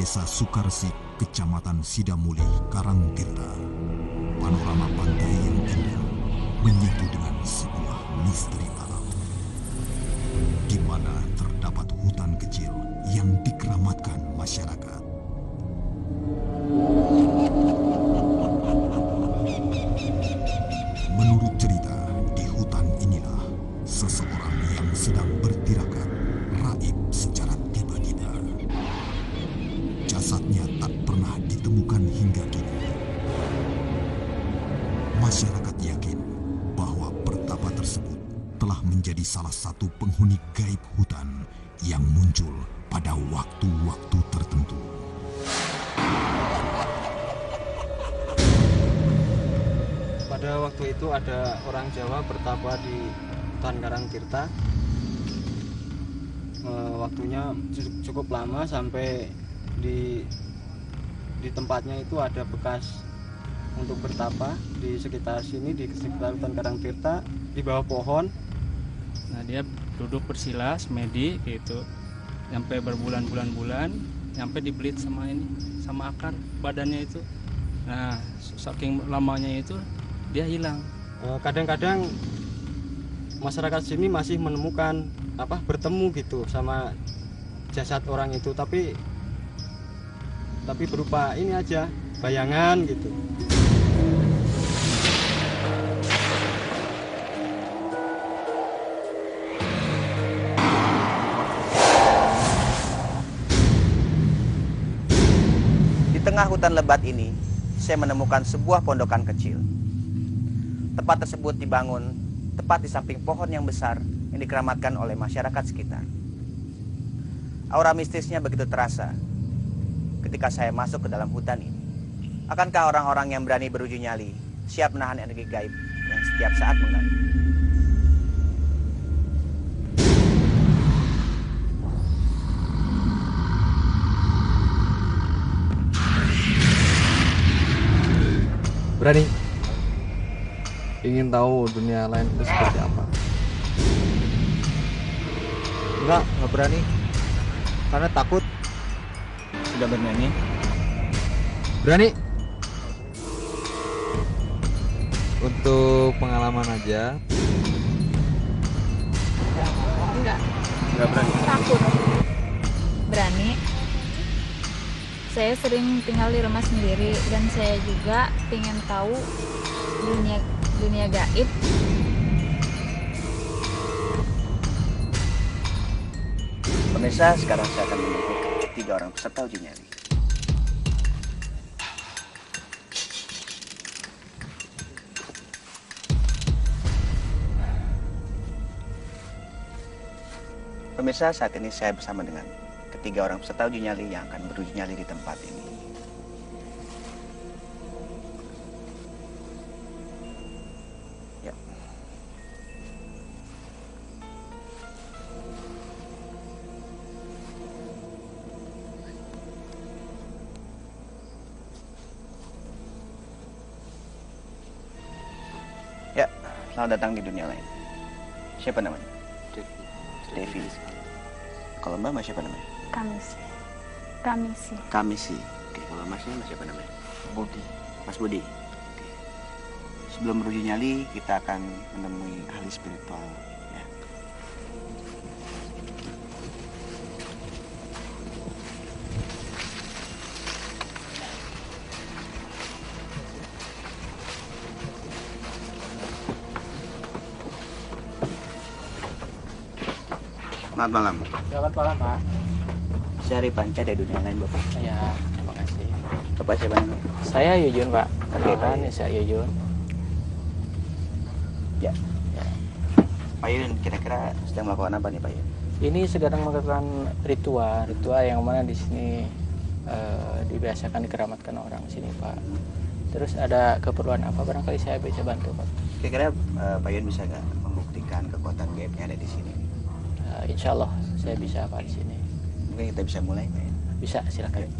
Desa Sukarsik, Kecamatan Sidamuli, Karangtirta, panorama pantai yang indah menyatu dengan sebuah misteri alam, di mana terdapat hutan kecil yang dikeramatkan masyarakat. Menurut cerita, di hutan inilah seseorang yang sedang bertirakat raib secara tiba-tiba. Jasadnya tak pernah ditemukan hingga kini. Masyarakat yakin bahwa pertapa tersebut telah menjadi salah satu penghuni gaib hutan yang muncul pada waktu-waktu tertentu. Pada waktu itu ada orang Jawa bertapa di hutan Karangtirta. Waktunya cukup lama, sampai di tempatnya itu ada bekas untuk bertapa di sekitar sini, di sekitar hutan Karangtirta, di bawah pohon. Nah, dia duduk bersila semedi gitu sampai berbulan-bulan, sampai dibelit sama akar badannya itu. Nah, saking lamanya itu dia hilang. Kadang-kadang masyarakat sini masih menemukan bertemu gitu sama jasad orang itu, tapi berupa ini aja, bayangan gitu. Di tengah hutan lebat ini, saya menemukan sebuah pondokan kecil. Tempat tersebut dibangun tepat di samping pohon yang besar yang dikeramatkan oleh masyarakat sekitar. Aura mistisnya begitu terasa ketika saya masuk ke dalam hutan ini. Akankah orang-orang yang berani beruji nyali siap menahan energi gaib yang setiap saat mengganggu? Berani ingin tahu dunia lain itu seperti apa? Enggak berani. Karena takut. Sudah berani? Berani. Untuk pengalaman aja. Enggak berani. Takut. Berani. Saya sering tinggal di rumah sendiri dan saya juga ingin tahu dunia gaib. Pemirsa, sekarang saya akan menjemput 3 orang peserta uji nyali. Pemirsa, saat ini saya bersama dengan ketiga orang peserta uji nyali yang akan beruji nyali di tempat ini. Ya. Ya, selamat datang di dunia lain. Siapa namanya? Devi. Kalau Mbak siapa namanya? Kamisi. Oke, kalau Masnya siapa namanya? Budi. Mas Budi. Oke. Sebelum beruji nyali, kita akan menemui ahli spiritual. Ya. Selamat malam. Selamat malam, Pak. Saya Ari Panca dari dunia lain, Bapak. Ya, terima kasih. Bapak siapa namanya? Saya Yujun, Pak. Oke, Pak. Saya Yujun. Ya. Pak Yun, kira-kira sedang melakukan apa nih, Pak Yun? Ini sedang melakukan ritual yang mana di sini dibiasakan dikeramatkan orang sini, Pak. Terus ada keperluan apa barangkali saya bisa bantu, Pak? Kira-kira Pak Yun bisa nggak membuktikan kekuatan gaibnya ada di sini? Insya Allah saya bisa, Pak, di sini. Mungkin kita bisa mulai, Pak Yun. Bisa, silakan.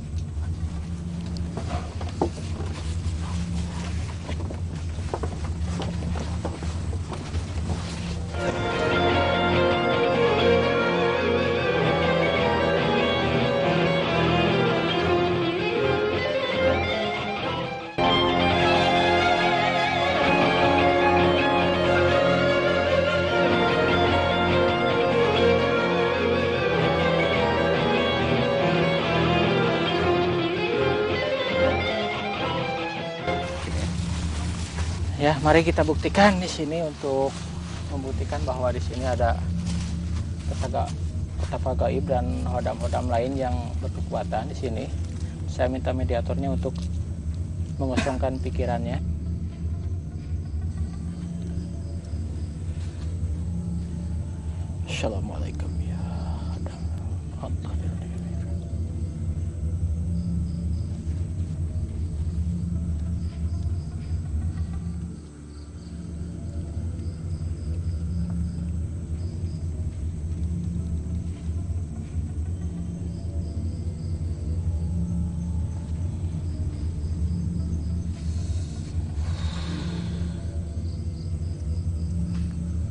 Ya, mari kita buktikan di sini untuk membuktikan bahwa di sini ada petaka gaib dan hodam-hodam lain yang berkekuatan di sini. Saya minta mediatornya untuk mengosongkan pikirannya. Assalamualaikum ya Allah.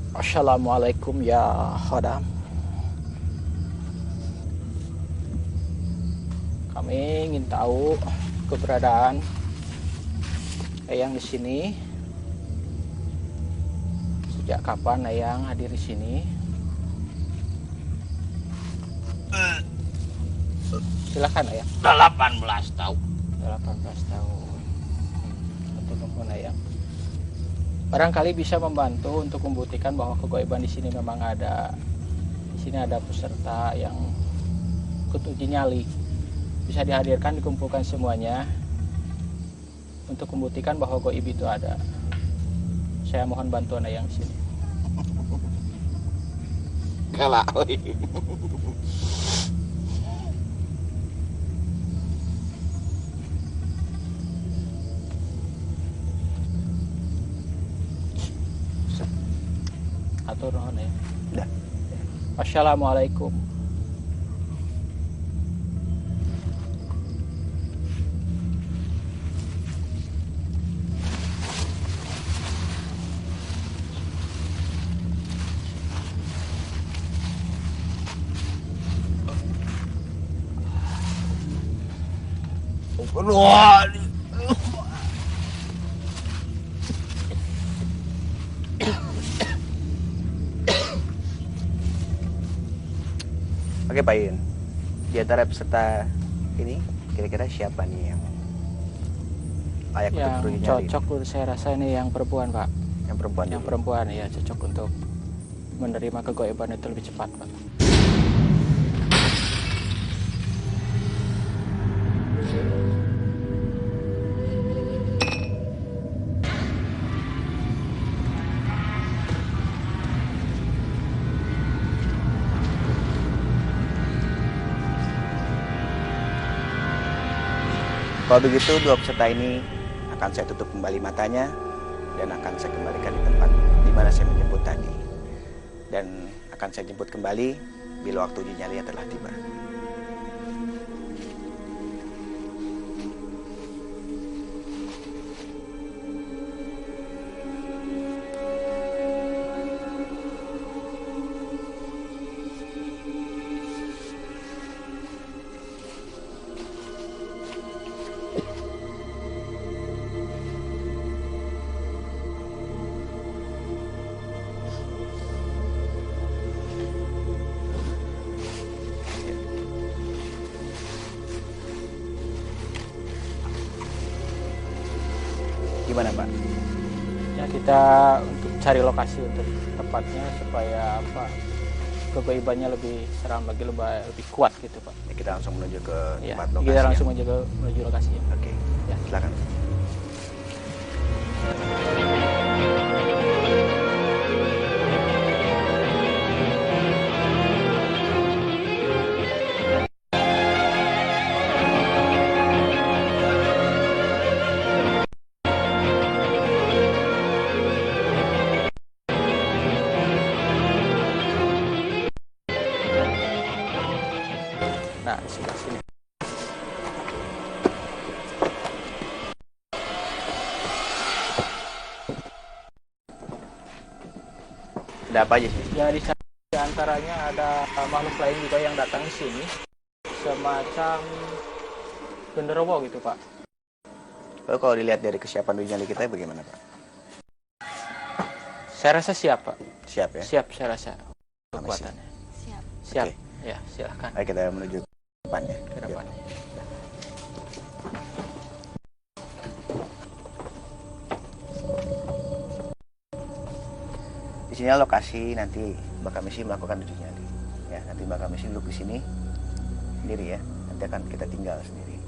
Assalamualaikum ya Khodam. Kami ingin tahu keberadaan Eyang di sini. Sejak kapan Eyang hadir di sini? Silakan Eyang. 18 tahun. 18 tahun. Satu nuhun Eyang. Barangkali bisa membantu untuk membuktikan bahwa kegoiban di sini memang ada. Di sini ada peserta yang ikut uji nyali. Bisa dihadirkan, dikumpulkan semuanya untuk membuktikan bahwa goib itu ada. Saya mohon bantuan Eyang di sini. Kalah. Atur nuhun ya. Dah. Assalamualaikum. Oke Pak Yun, di antara peserta ini kira-kira siapa nih yang layak untuk Yang pergi nyari? cocok menurut saya rasa ini yang perempuan Pak. Yang perempuan Yang dulu. perempuan ya cocok untuk menerima kegoiban itu lebih cepat Pak. Kalau begitu dua peserta ini akan saya tutup kembali matanya dan akan saya kembalikan di tempat di mana saya menjemput tadi. Dan akan saya jemput kembali bila waktu uji nyalinya telah tiba. Gimana Pak? Ya kita untuk cari lokasi untuk tempatnya supaya apa kegoibannya lebih seram lagi, lebih kuat gitu Pak. Ya, kita langsung menuju ke Ya, tempat lokasi. kita langsung menuju lokasinya. Oke, Ya. silakan. Nah, di sebelah sini. Ada apa aja sih? Ya di antaranya ada makhluk lain juga yang datang di sini, semacam genderuwo gitu Pak. Lalu kalau dilihat dari kesiapan uji nyali kita bagaimana Pak? Saya rasa siap Pak. Siap ya? Siap saya rasa kekuatannya. Siap. Siap. Oke. Ya silahkan Ayo kita menuju ke depannya. ke depan. Di sini lokasi nanti Mbak Kamisi melakukan uji nyali. Ya, nanti Mbak Kamisi duduk di sini sendiri ya. Nanti akan kita tinggal sendiri.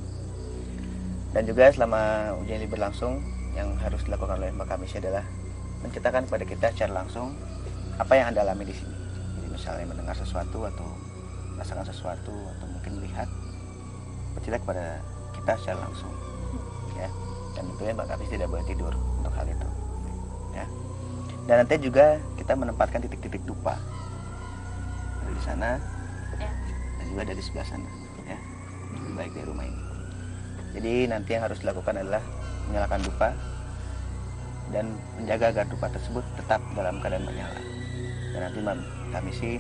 Dan juga selama uji nyali berlangsung, yang harus dilakukan oleh Mbak Kamisi adalah menceritakan kepada kita secara langsung apa yang Anda alami di sini. Jadi misalnya mendengar sesuatu atau merasakan sesuatu atau mungkin melihat, bercerita kepada kita secara langsung. Ya. Dan tentunya Mbak Kamisi tidak boleh tidur untuk hal itu. Ya. Dan nanti juga kita menempatkan titik-titik dupa. Ada di sana dan juga ada di sebelah sana. Ya. Lebih baik dari rumah ini. Jadi nanti yang harus dilakukan adalah menyalakan dupa dan menjaga agar dupa tersebut tetap dalam keadaan menyala. Dan nanti Mbak Kamisi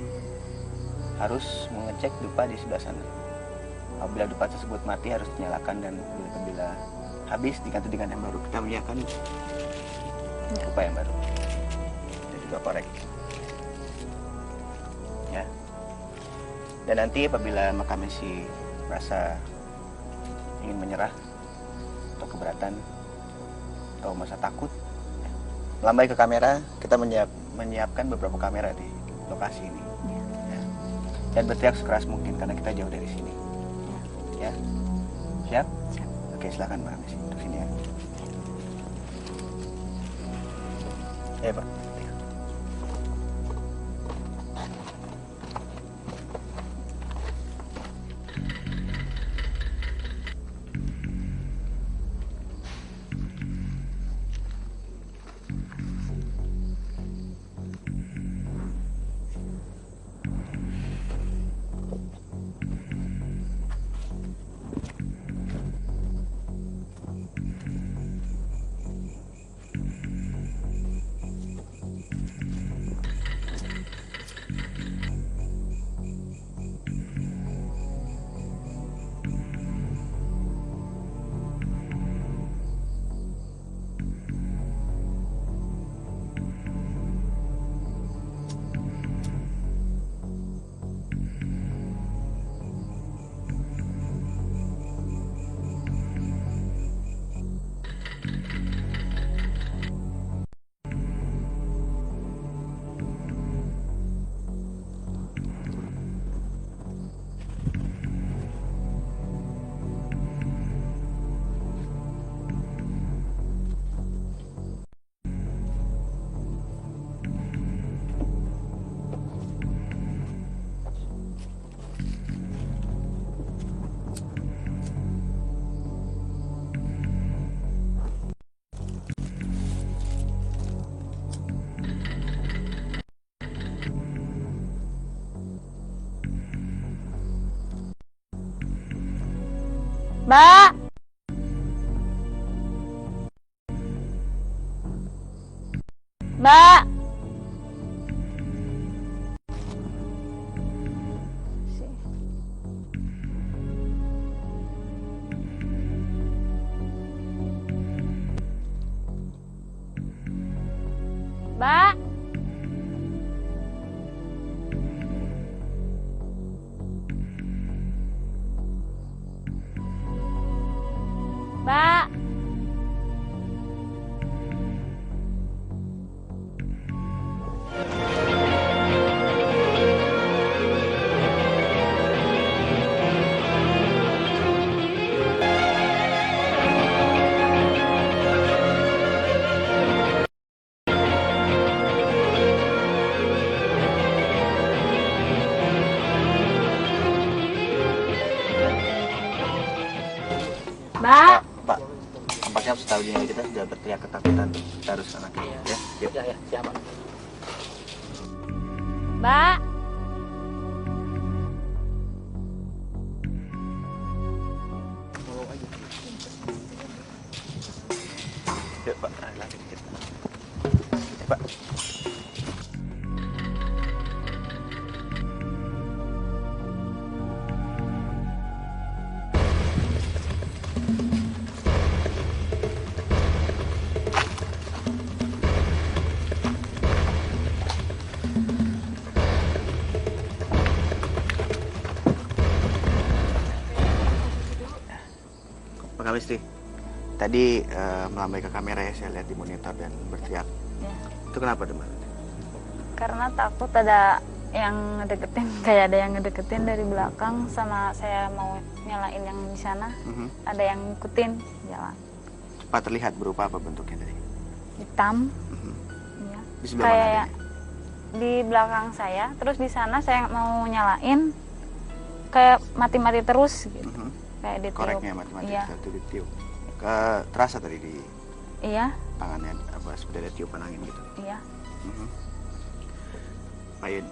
harus mengecek dupa di sebelah sana. Apabila dupa tersebut mati harus dinyalakan, dan bila habis diganti dengan yang baru. Kita menyiapkan dupa yang baru dan juga korek. Ya. Dan nanti apabila Mbak Kamisi merasa ingin menyerah atau keberatan atau masa takut, melambai ke kamera. Kita menyiapkan beberapa kamera di lokasi ini. Ya. Dan berteriak sekeras mungkin karena kita jauh dari sini. Ya, siap? Siap. Oke, silakan Mbak Kamisi untuk sini ya. Ya Pak. Mbak. Mbak. Mbak. Mbak. Mbak. Pak, tampaknya setahu ini kita sudah berteriak ketakutan. Kita harus sana. Ya, yuk. Ya, siapa? Mbak. Yuk Pak, lagi dikit. Ya, Pak. Pak Kamisi, tadi melambai ke kamera ya, saya lihat di monitor dan berteriak. Ya. Itu kenapa teman? Karena takut ada yang ngedeketin, kayak ada yang ngedeketin dari belakang, sama saya mau nyalain yang di sana, ada yang ngikutin jalan. Cepat terlihat berupa apa bentuknya tadi? Hitam, ya. Di sebelah mana Kayak adanya? di belakang saya, terus di sana saya mau nyalain, kayak mati-mati terus gitu. Kayak ditiup. Koreknya mati-mati Iya. satu ditiup. Terasa tadi di Iya, tangannya apa seperti ada tiupan angin gitu. iya. Pak Yun,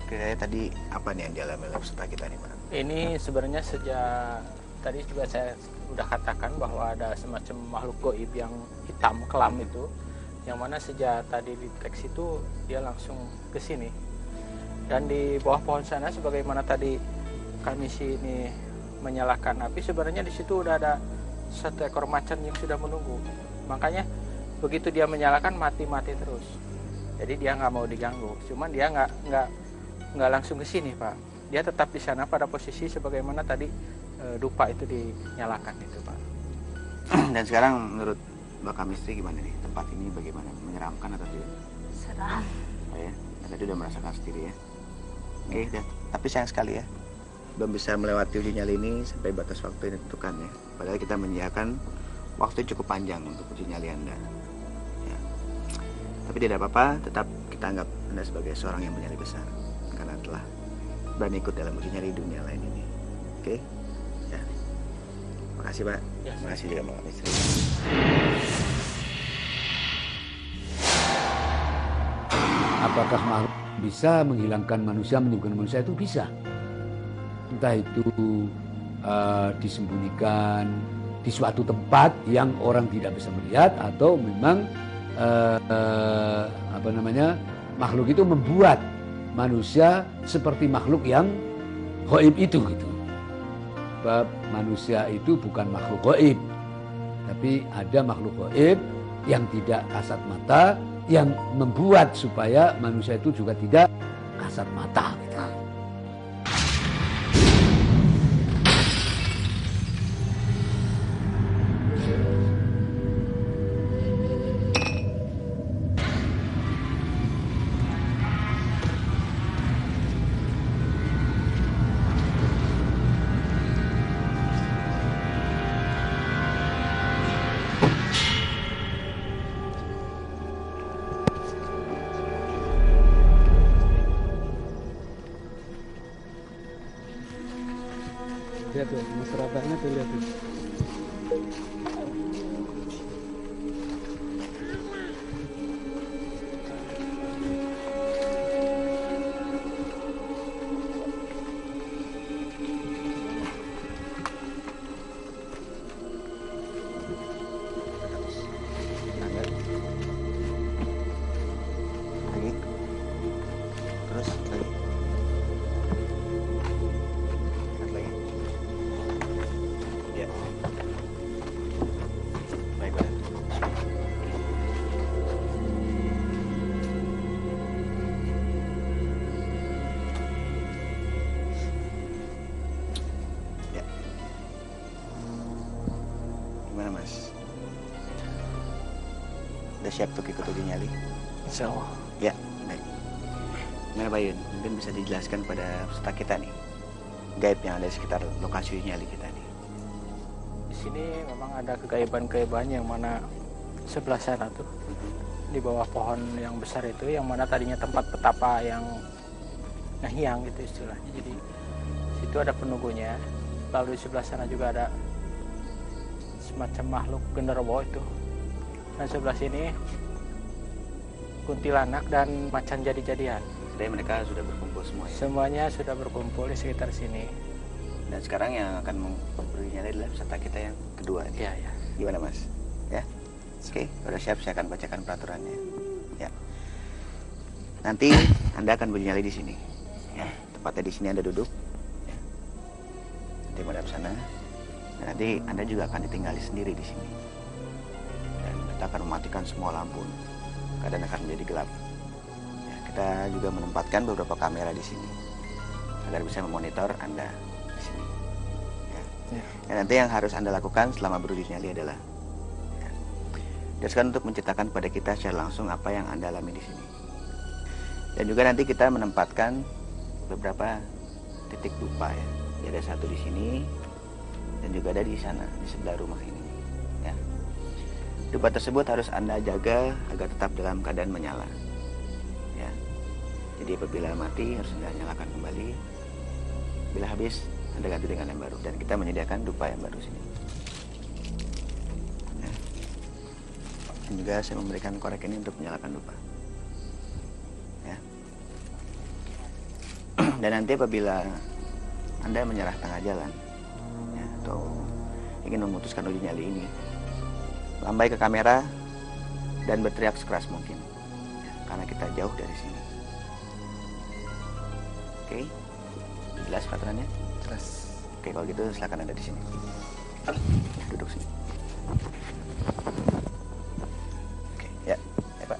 kira-kira tadi apa nih yang dialami oleh peserta kita nih Pak? Ini sebenarnya sejak tadi juga saya udah katakan bahwa ada semacam makhluk goib yang hitam kelam itu, yang mana sejak tadi deteksi itu dia langsung ke sini. Dan di bawah pohon sana, sebagaimana tadi kami sini menyalakan api, sebenarnya di situ udah ada satu ekor macan yang sudah menunggu. Makanya begitu dia menyalakan mati-mati terus. Jadi dia nggak mau diganggu. Cuman dia nggak langsung ke sini Pak. Dia tetap di sana pada posisi sebagaimana tadi dupa itu dinyalakan itu Pak. Dan sekarang menurut Mbak Kamistri gimana nih? Tempat ini bagaimana? Menyeramkan atau tidak? Seram. Oh ya, tadi udah merasakan sendiri ya. Oke, tapi sayang sekali ya, belum bisa melewati uji nyali ini sampai batas waktu yang ditentukan ya. Padahal kita menyediakan waktu cukup panjang untuk uji nyali Anda. Ya. Tapi tidak apa-apa, tetap kita anggap Anda sebagai seorang yang menyali besar karena telah berani ikut dalam uji nyali dunia lain ini. Oke? Ya. Makasih Pak. Ya. Makasih juga Mbak Kamistri. Apakah makhluk bisa menghilangkan manusia, menyembuhkan manusia? Itu bisa. Entah itu disembunyikan di suatu tempat yang orang tidak bisa melihat, atau memang makhluk itu membuat manusia seperti makhluk yang gaib itu gitu. Sebab manusia itu bukan makhluk gaib, tapi ada makhluk gaib yang tidak kasat mata, yang membuat supaya manusia itu juga tidak kasat mata gitu. Lihat tuh, masyarakatnya tuh lihat tuh. Lagi. Terus lagi. Lagi. Ya. Baik, Pak. Ya. Gimana, Mas? Udah siap untuk ikut uji nyali? Insya Allah. Ya, baik. Gimana Pak Yun? Mungkin bisa dijelaskan pada peserta kita nih, gaib yang ada di sekitar lokasi uji nyali kita nih. Di sini memang ada kegaiban-kegaiban yang mana sebelah sana tuh, di bawah pohon yang besar itu, yang mana tadinya tempat petapa yang ngehiang gitu istilahnya. Jadi situ ada penunggunya. Lalu di sebelah sana juga ada semacam makhluk genderuwo itu. Dan sebelah sini kuntilanak dan macan jadi-jadian. Jadi mereka sudah berkumpul semua ya? Semuanya sudah berkumpul di sekitar sini. Dan sekarang yang akan beruji nyali adalah peserta kita yang kedua nih. Iya, ya. Gimana Mas? Ya? Oke, udah siap, saya akan bacakan peraturannya. Ya. Nanti Anda akan beruji nyali di sini. Ya, tepatnya di sini Anda duduk. Ya. Nanti menghadap sana. Dan nanti Anda juga akan ditinggali sendiri di sini. Dan kita akan mematikan semua lampu. Keadaan akan menjadi gelap. Ya, kita juga menempatkan beberapa kamera di sini agar bisa memonitor Anda di sini. Ya. Dan nanti yang harus Anda lakukan selama beruji nyali adalah jelaskan untuk menceritakan kepada kita secara langsung apa yang Anda alami di sini. Dan juga nanti kita menempatkan beberapa titik dupa ya. Jadi ada satu di sini dan juga ada di sana di sebelah rumah ini. Ya. Dupa tersebut harus Anda jaga agar tetap dalam keadaan menyala. Ya. Jadi apabila mati harus Anda nyalakan kembali. Bila habis Anda ganti dengan yang baru dan kita menyediakan dupa yang baru sini. Ya. Dan juga saya memberikan korek ini untuk menyalakan dupa. Ya. Dan nanti apabila Anda menyerah tengah jalan ya, atau ingin memutuskan uji nyali ini, lambai ke kamera dan berteriak sekeras mungkin ya, karena kita jauh dari sini. Oke, jelas peraturannya? Jelas. Oke, kalau gitu silakan Anda di sini. Duduk sini. Oke, ya, Pak.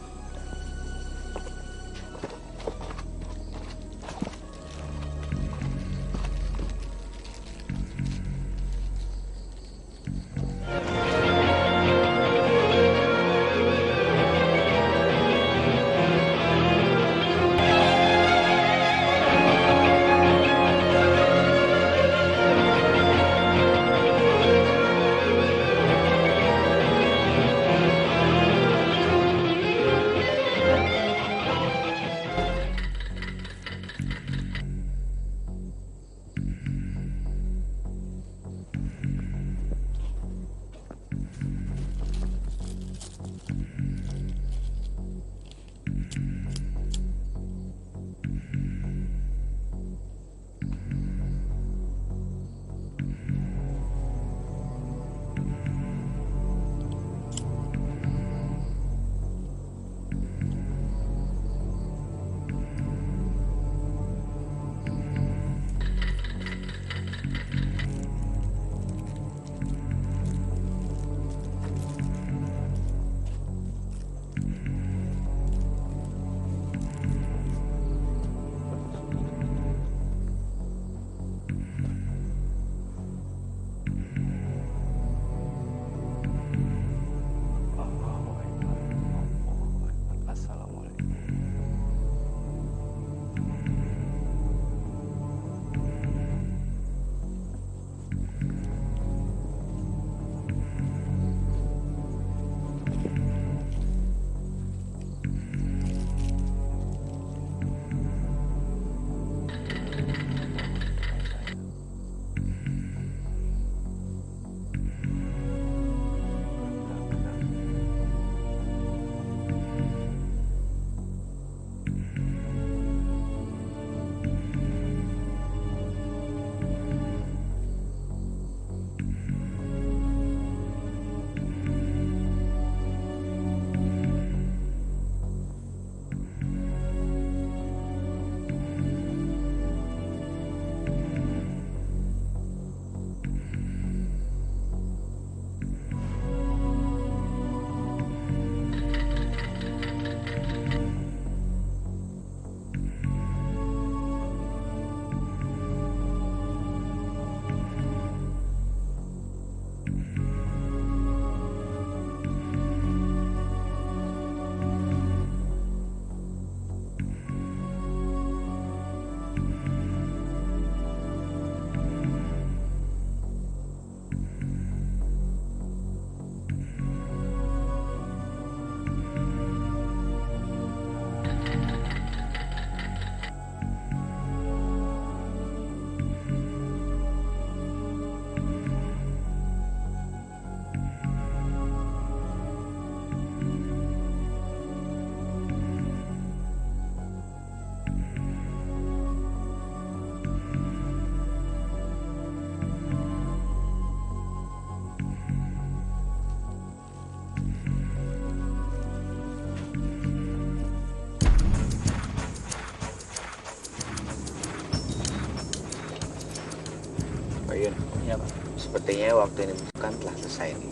Yun. Ya Pak. Sepertinya waktu yang dibutuhkan telah selesai nih.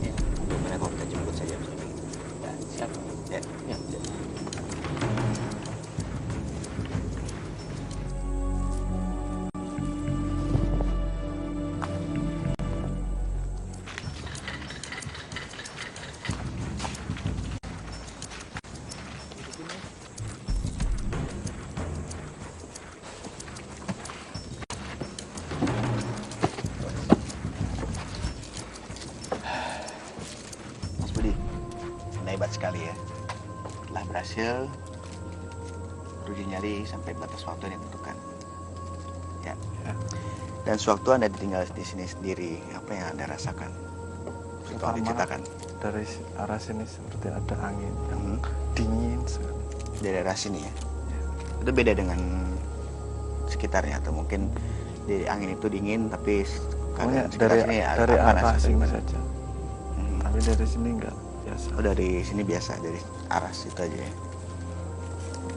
Ya. Bagaimana kalau kita jemput saja Mas? Ya, siap. Ya. Ya. Anda hebat sekali ya. Telah berhasil uji nyali sampai batas waktu yang ditentukan. Ya. Dan sewaktu Anda tinggal di sini sendiri, apa yang Anda rasakan? Tolong diceritakan. Dari arah sini seperti ada angin yang dingin sekali. Dari arah sini ya. Itu beda dengan sekitarnya atau mungkin di angin itu dingin tapi Pokoknya sekitar sini dari panas arah atau sini gimana? saja. Tapi dari sini enggak biasa. Oh, dari sini biasa, dari arah situ aja ya.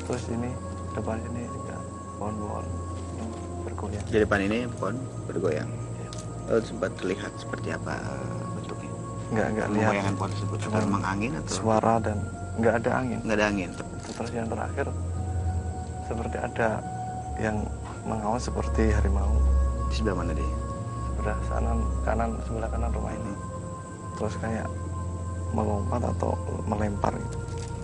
Terus ini depan sini juga pohon-pohon yang bergoyang. Di depan ini pohon bergoyang. Oh, sempat terlihat seperti apa bentuknya? Enggak lihat. Goyangan pohon tersebut. Cuma memang angin atau suara dan enggak ada angin. Nggak ada angin. Terus yang terakhir seperti ada yang mengawal seperti harimau. Di sebelah mana dia? Sebelah sebelah kanan rumah ini. Terus kayak melompat atau melempar gitu.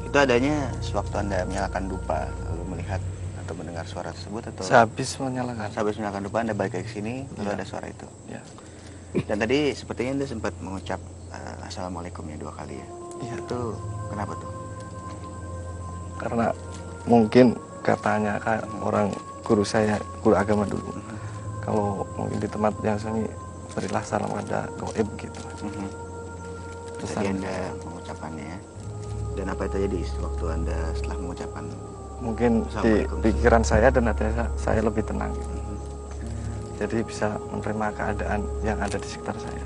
Itu adanya sewaktu Anda menyalakan dupa lalu melihat atau mendengar suara tersebut atau Sehabis menyalakan. Sehabis menyalakan dupa Anda balik ke sini lalu ada suara itu. Ya. Dan tadi sepertinya Anda sempat mengucap assalamualaikum ya 2 kali ya. Iya. Itu kenapa tuh? Karena mungkin katanya kayak orang guru saya, guru agama dulu. Kalau mungkin di tempat yang sunyi berilah salam pada gaib gitu. Jadi Anda mengucapkannya ya. Dan apa yang terjadi waktu Anda setelah mengucapkan? Mungkin di Assalamualaikum. pikiran saya dan hati saya lebih tenang gitu. Jadi bisa menerima keadaan yang ada di sekitar saya.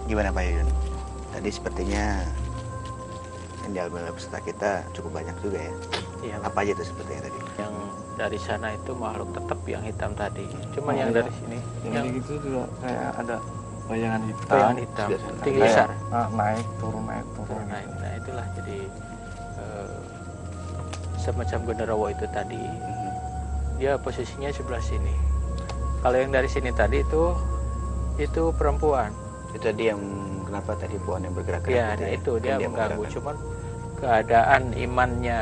Gimana Pak Yuyun? Tadi sepertinya yang dialami oleh peserta kita cukup banyak juga ya. Iya. Apa aja itu sepertinya tadi? Yang dari sana itu makhluk tetap yang hitam tadi. Cuma yang dari sini yang Ini gitu juga kayak ada bayangan hitam. bayangan hitam tinggi Kayak, besar. naik turun turun. Nah itulah jadi semacam genderuwo itu tadi. Dia posisinya sebelah sini. Kalau yang dari sini tadi itu perempuan. Itu tadi yang kenapa tadi pohon yang bergerak-gerak Ya, gitu nah ya? itu Kan dia mengganggu. menggerakkan. Cuman keadaan imannya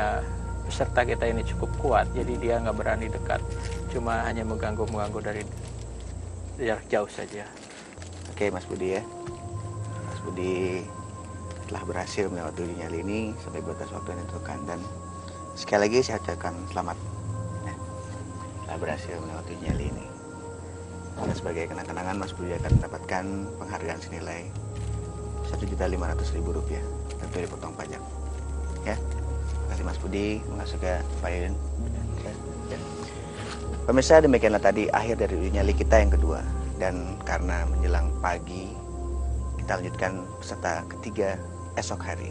peserta kita ini cukup kuat, jadi dia nggak berani dekat. Cuma hanya mengganggu dari jarak jauh saja. Oke Mas Budi ya. Mas Budi telah berhasil melewati uji nyali ini sampai batas waktu yang ditentukan. Dan sekali lagi saya ucapkan selamat ya. Telah berhasil melewati uji nyali ini. Dan sebagai kenang-kenangan Mas Budi akan mendapatkan penghargaan senilai Rp1.500.000 tentu dipotong pajak ya. Terima kasih Mas Budi, terima kasih juga Pak Yuyun ya. Pemirsa, demikianlah tadi akhir dari uji nyali kita yang kedua. Dan karena menjelang pagi, kita lanjutkan peserta ketiga esok hari.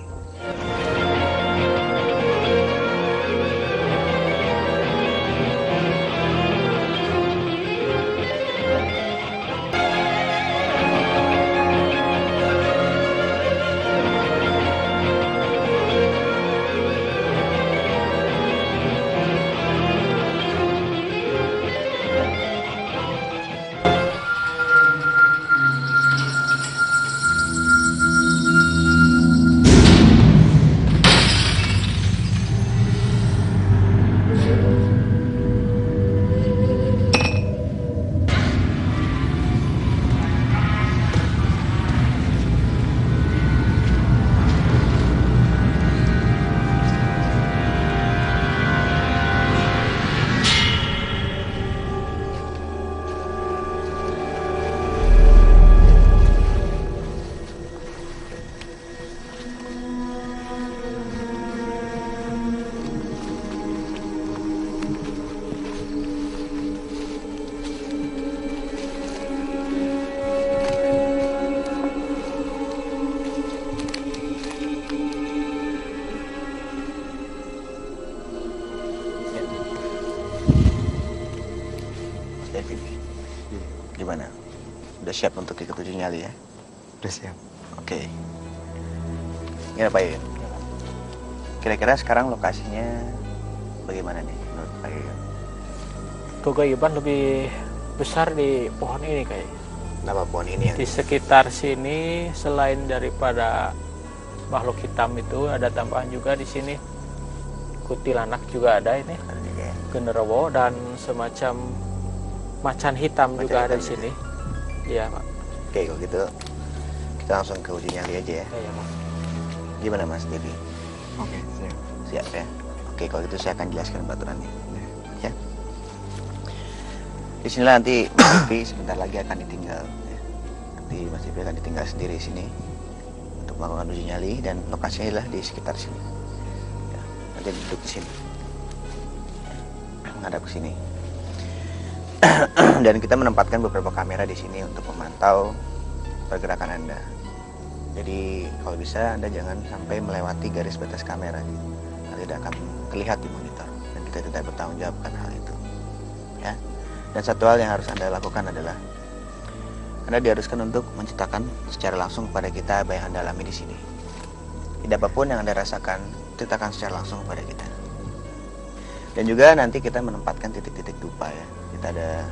David, gimana? Udah siap untuk ikut uji nyali ya? Udah siap. Oke. Gimana Pak Yuyun? Kira-kira sekarang lokasinya bagaimana nih menurut Pak Yuyun? Kegaiban lebih besar di pohon ini kayaknya. Kenapa pohon ini yang Di sekitar sini selain daripada makhluk hitam itu ada tambahan juga di sini. Kuntilanak juga ada ini. ada juga ya? Genderuwo dan semacam macan hitam juga ada di sini. Iya, Pak. Oke, kalau gitu kita langsung ke uji nyali aja ya. Iya, Pak. Gimana Mas Dedi? Oke, siap. Siap ya? Oke, kalau gitu saya akan jelaskan peraturannya. Ya. Di sinilah nanti Mas Devi sebentar lagi akan ditinggal. Ya. Nanti Mas Devi akan ditinggal sendiri di sini untuk melakukan uji nyali dan lokasinya adalah di sekitar sini. Ya. Nanti duduk di sini, ya. Menghadap ke sini. Dan kita menempatkan beberapa kamera di sini untuk memantau pergerakan Anda. Jadi kalau bisa Anda jangan sampai melewati garis batas kamera. Nanti tidak akan terlihat di monitor dan kita tidak bertanggung jawab akan hal itu. Ya. Dan satu hal yang harus Anda lakukan adalah Anda diharuskan untuk menceritakan secara langsung kepada kita apa yang Anda alami di sini. Tidak apapun yang Anda rasakan, ceritakan secara langsung kepada kita. Dan juga nanti kita menempatkan titik-titik dupa ya. Kita ada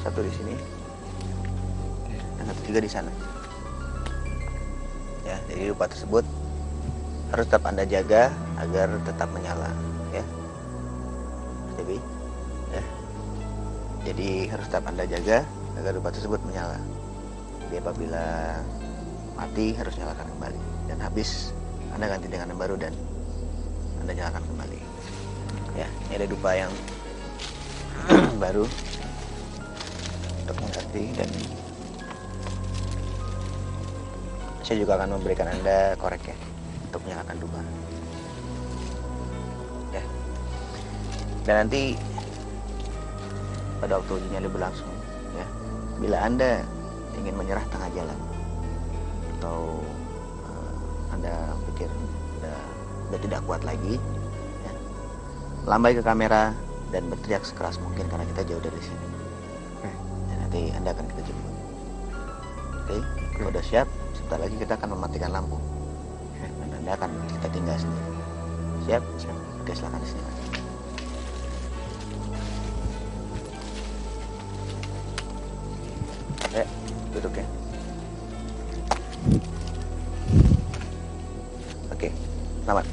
satu di sini dan satu juga di sana. Ya, jadi dupa tersebut harus tetap Anda jaga agar tetap menyala, ya. Jadi, ya. Jadi harus tetap Anda jaga agar dupa tersebut menyala. Jadi apabila mati harus nyalakan kembali dan habis Anda ganti dengan yang baru dan Anda nyalakan kembali. Ya, ini ada dupa yang baru untuk mengganti dan saya juga akan memberikan Anda korek ya untuk menyalakan dupa ya. Dan nanti pada waktu uji nyali berlangsung ya, bila Anda ingin menyerah tengah jalan atau Anda pikir udah tidak kuat lagi ya, lambai ke kamera dan berteriak sekeras mungkin karena kita jauh dari sini. Dan nanti Anda akan kita jemput. Oke, kalau udah siap, sebentar lagi kita akan mematikan lampu. Dan Anda akan kita tinggal sendiri. Siap? Siap. Oke, silakan di sini. Ya, duduk ya. Oke, selamat.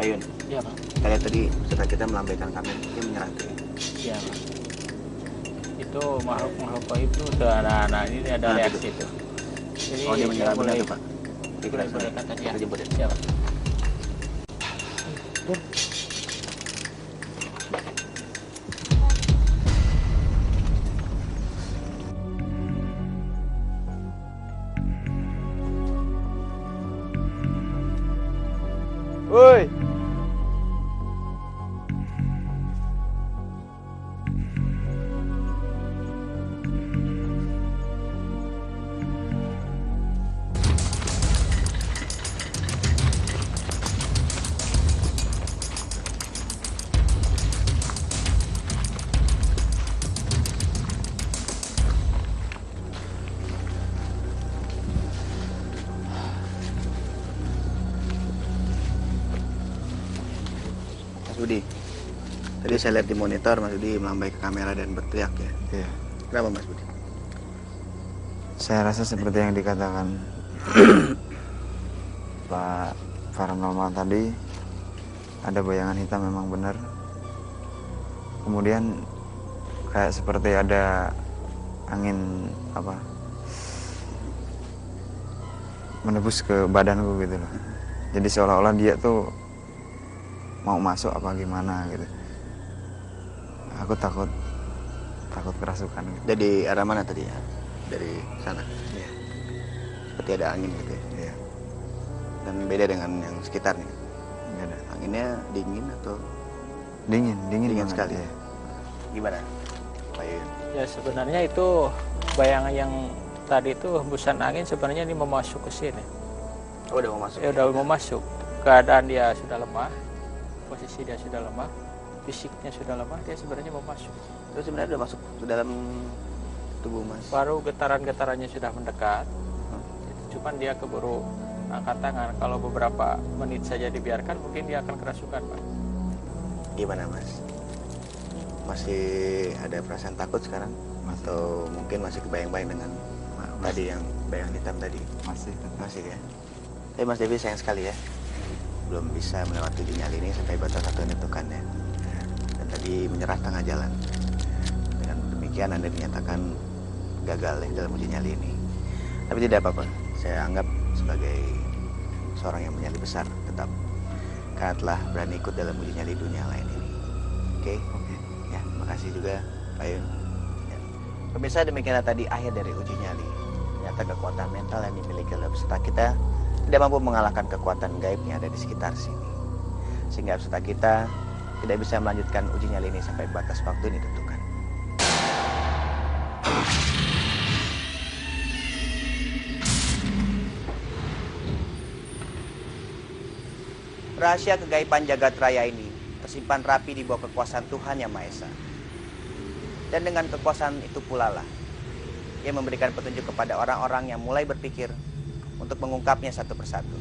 Ayun. Iya Pak. Kayak tadi setelah kita melambaikan kamera, dia menyerang tuh. Iya Pak. Itu makhluk gaib itu udah anak-anak ini ada reaksi itu. Jadi Oh, dia menyerang benar tuh Pak. Boleh kata dia. Kita jemput ya. Iya Pak. Pur. Woi. Mas Budi, tadi saya lihat di monitor Mas Budi melambai ke kamera dan berteriak ya. Iya. Kenapa Mas Budi? Saya rasa seperti yang dikatakan Pak Paranormal tadi, ada bayangan hitam memang benar. Kemudian kayak seperti ada angin apa menembus ke badanku gitu loh. Jadi seolah-olah dia tuh mau masuk apa gimana gitu. Aku takut kerasukan gitu. Dari arah mana tadi ya? Dari sana. Iya. Seperti ada angin gitu ya. Iya. Dan beda dengan yang sekitarnya. Nggak ada. Anginnya dingin atau Dingin banget, sekali. iya. Gimana, Pak Yuyun? Ya sebenarnya itu bayangan yang tadi itu hembusan angin sebenarnya ini mau masuk ke sini. Oh, udah mau masuk. Ya udah mau masuk. Keadaan dia sudah lemah, posisi dia sudah lemah, fisiknya sudah lemah, dia sebenarnya mau masuk. Terus sebenarnya udah masuk ke dalam tubuh Mas. Baru getaran-getarannya sudah mendekat. Cuman dia keburu angkat tangan. Kalau beberapa menit saja dibiarkan, mungkin dia akan kerasukan, Pak. Gimana Mas? Masih ada perasaan takut sekarang? Atau mungkin masih kebayang-bayang dengan tadi yang bayangan hitam tadi? Masih ya. Tapi Mas Devi sayang sekali ya, belum bisa melewati uji nyali ini sampai batas waktu yang ditentukan ya. Dan tadi menyerah tengah jalan. Dengan demikian Anda dinyatakan gagal ya dalam uji nyali ini. Tapi tidak apa-apa, saya anggap sebagai seorang yang menyali besar tetap, karena telah berani ikut dalam uji nyali dunia lain ini. Oke? Ya, makasih juga Pak Yun. Ya. Pemirsa, demikianlah tadi akhir dari uji nyali. Ternyata kekuatan mental yang dimiliki oleh peserta kita tidak mampu mengalahkan kekuatan gaib yang ada di sekitar sini. Sehingga peserta kita tidak bisa melanjutkan uji nyali ini sampai batas waktu yang ditentukan. Rahasia kegaiban jagat raya ini tersimpan rapi di bawah kekuasaan Tuhan Yang Maha Esa. Dan dengan kekuasaan itu pula lah Ia memberikan petunjuk kepada orang-orang yang mulai berpikir untuk mengungkapnya satu persatu.